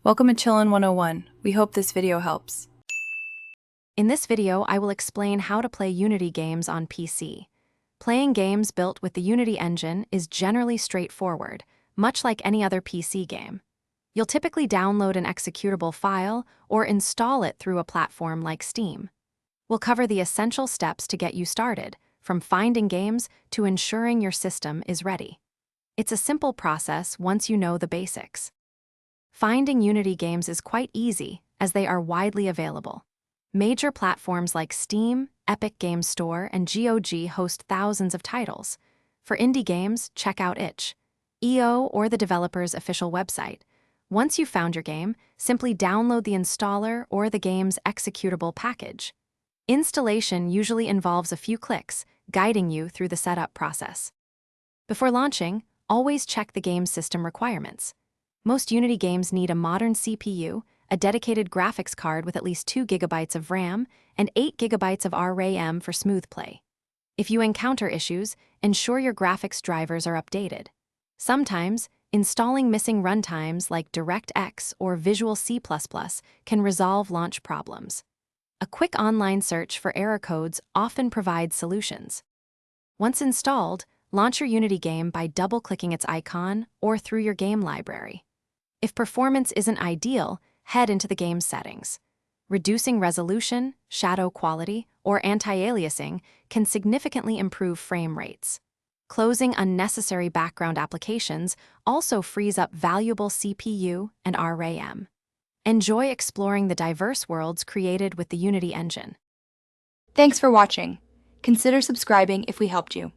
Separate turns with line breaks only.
Welcome to Chillin' 101. We hope this video helps.
In this video, I will explain how to play Unity games on PC. Playing games built with the Unity engine is generally straightforward, much like any other PC game. You'll typically download an executable file or install it through a platform like Steam. We'll cover the essential steps to get you started, from finding games to ensuring your system is ready. It's a simple process once you know the basics. Finding Unity games is quite easy, as they are widely available. Major platforms like Steam, Epic Games Store, and GOG host thousands of titles. For indie games, check out itch.io or the developer's official website. Once you've found your game, simply download the installer or the game's executable package. Installation usually involves a few clicks, guiding you through the setup process. Before launching, always check the game's system requirements. Most Unity games need a modern CPU, a dedicated graphics card with at least 2 GB of RAM, and 8 GB of RAM for smooth play. If you encounter issues, ensure your graphics drivers are updated. Sometimes, installing missing runtimes like DirectX or Visual C++ can resolve launch problems. A quick online search for error codes often provides solutions. Once installed, launch your Unity game by double-clicking its icon or through your game library. If performance isn't ideal, head into the game's settings. Reducing resolution, shadow quality, or anti-aliasing can significantly improve frame rates. Closing unnecessary background applications also frees up valuable CPU and RAM. Enjoy exploring the diverse worlds created with the Unity engine.
Thanks for watching. Consider subscribing if we helped you.